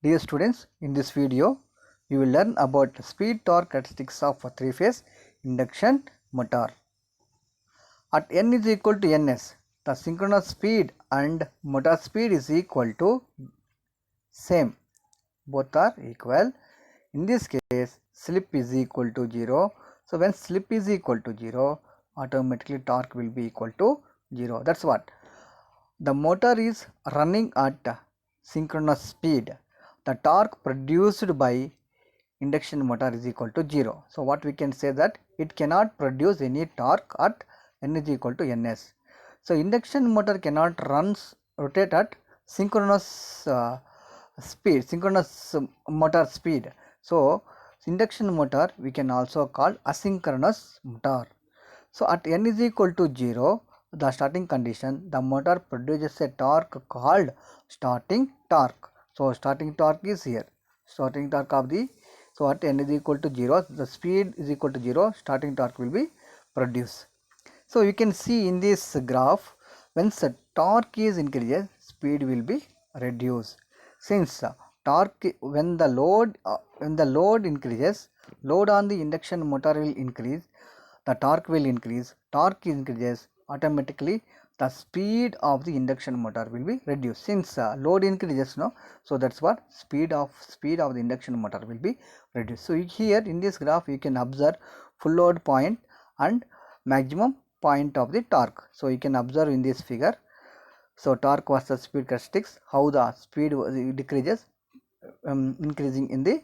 Dear students, in this video, we will learn about speed torque characteristics of a three-phase induction motor. At n is equal to ns, the synchronous speed and motor speed is equal to same. Both are equal. In this case, slip is equal to 0. So, when slip is equal to 0, automatically torque will be equal to 0. That's what. The motor is running at synchronous speed. The torque produced by induction motor is equal to 0. So, what we can say that it cannot produce any torque at n is equal to ns. So, induction motor cannot rotate at synchronous motor speed. So, induction motor we can also call asynchronous motor. So, at n is equal to 0, the starting condition, the motor produces a torque called starting torque. So, starting torque is here. Starting torque of the, so at n is equal to 0, the speed is equal to 0, starting torque will be produced. So, you can see in this graph, when the torque is increases, speed will be reduced. Since torque, when the load increases, load on the induction motor will increase, the torque will increase. Torque increases, automatically the speed of the induction motor will be reduced. Since load increases, no, so that's what speed of the induction motor will be reduced. So here in this graph you can observe full load point and maximum point of the torque. So you can observe in this figure. So torque versus speed characteristics, how the speed decreases, increasing in the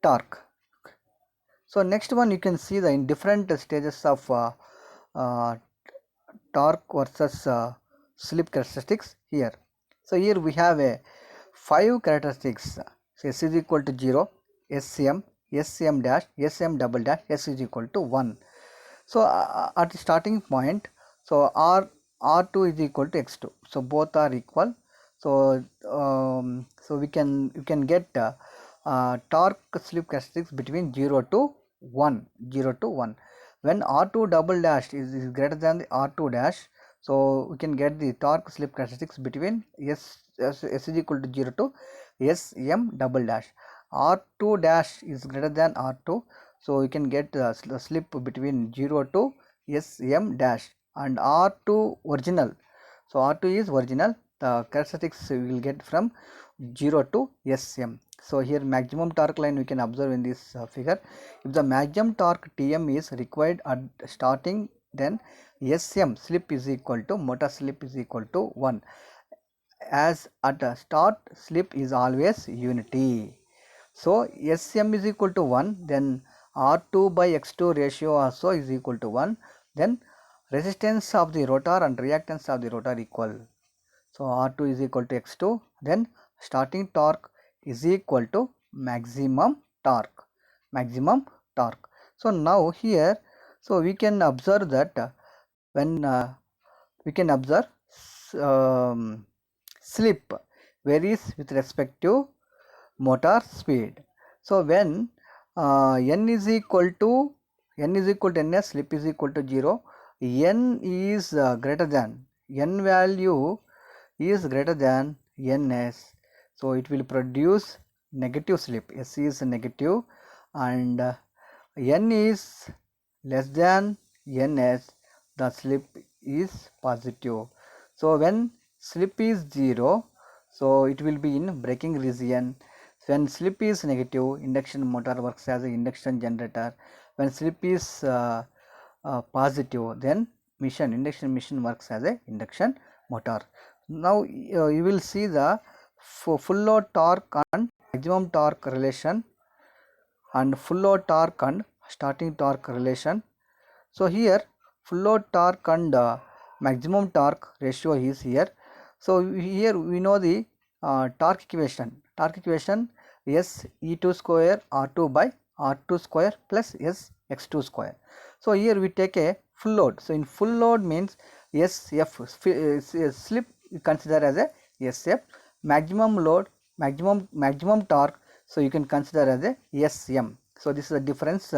torque. So next one you can see the in different stages of torque versus slip characteristics here. So here we have a 5 characteristics. So S is equal to 0, Sm, Sm dash, Sm double dash, S is equal to 1. So at the starting point, so R2 is equal to X2. So both are equal. So so we can get torque slip characteristics between 0 to 1. When R2 double dash is greater than the R2 dash, so we can get the torque slip characteristics between S is equal to 0 to Sm double dash. R2 dash is greater than R2, so you can get the slip between 0 to Sm dash, and R2 original. So R2 is original, the characteristics we will get from 0 to Sm. So here maximum torque line we can observe in this figure. If the maximum torque Tm is required at starting, then Sm slip is equal to motor slip is equal to 1, as at the start slip is always unity. So Sm is equal to 1, then R2 by X2 ratio also is equal to 1, then resistance of the rotor and reactance of the rotor equal. So R2 is equal to X2, then starting torque is equal to maximum torque. So now here, so we can observe that when we can observe slip varies with respect to motor speed. So when n is equal to ns, slip is equal to 0, n is greater than, n value is greater than ns, so it will produce negative slip. S is negative and n is less than ns, the slip is positive. So when slip is 0, so it will be in braking region. When slip is negative, induction motor works as an induction generator. When slip is positive, then induction machine works as a induction motor. Now you will see the full load torque and maximum torque relation, and full load torque and starting torque relation. So here full load torque and maximum torque ratio is here. So here we know the torque equation. S E2 square R2 by R2 square plus S X2 square. So here we take a full load. So in full load means SF slip consider as a SF, maximum load, maximum torque, so you can consider as a Sm. So this is the difference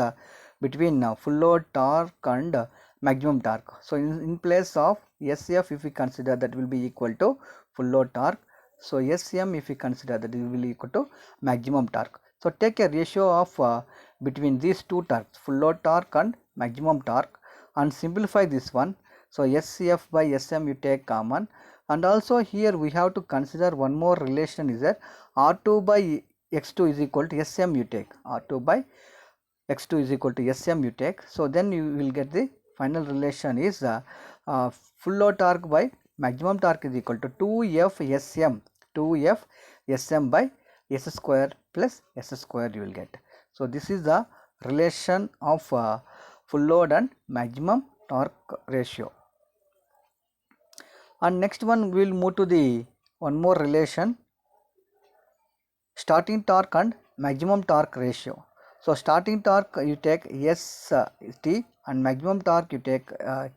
between full load torque and maximum torque. So in place of SF, if we consider, that will be equal to full load torque, So Sm, if we consider that, it will equal to maximum torque. So take a ratio of between these two torques, full load torque and maximum torque, and simplify this one. So Scf by Sm you take common, and also here we have to consider one more relation is that R2 by X2 is equal to Sm you take, R2 by X2 is equal to Sm you take. So then you will get the final relation is full load torque by maximum torque is equal to 2f Sm by S square plus S square you will get. So this is the relation of full load and maximum torque ratio. And next one we will move to the one more relation, starting torque and maximum torque ratio. So starting torque you take St and maximum torque you take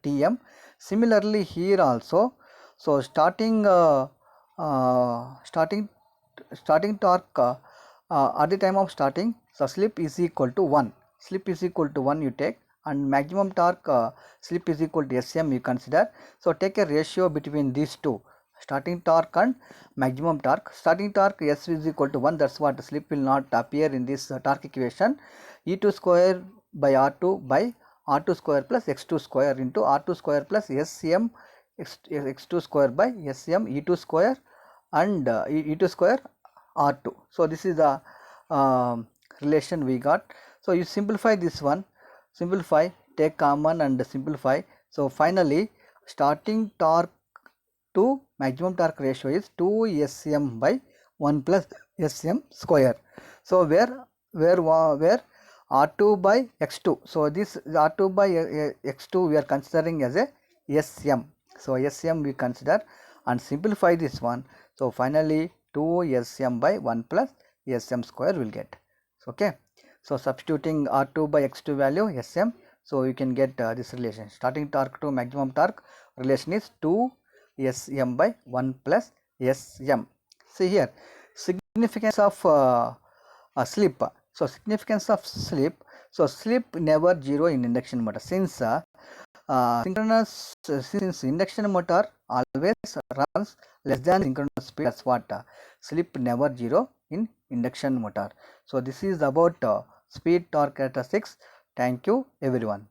Tm. Similarly here also, so starting torque at the time of starting, so slip is equal to 1. Slip is equal to 1 you take, and maximum torque slip is equal to Sm you consider. So take a ratio between these two, starting torque and maximum torque. Starting torque S is equal to 1, that's what slip will not appear in this torque equation. E2 square by R2 by R2 square plus X2 square into R2 square plus Sm X2 square by Sm E2 square and E2 square R2. So this is the relation we got. So you simplify this one, simplify, take common and simplify. So finally starting torque to maximum torque ratio is 2 Sm by 1 plus Sm square. So where R2 by X2, so this R2 by X2 we are considering as a Sm. So Sm we consider and simplify this one. So finally 2 Sm by 1 plus Sm square will get. Okay. So substituting R2 by X2 value Sm, so you can get this relation. Starting torque to maximum torque relation is 2 Sm by 1 plus Sm. See here, significance of slip. So significance of slip. So slip never zero in induction motor, since since induction motor always runs less than synchronous speed. That's what slip never zero in induction motor. So this is about speed torque characteristics. Thank you everyone.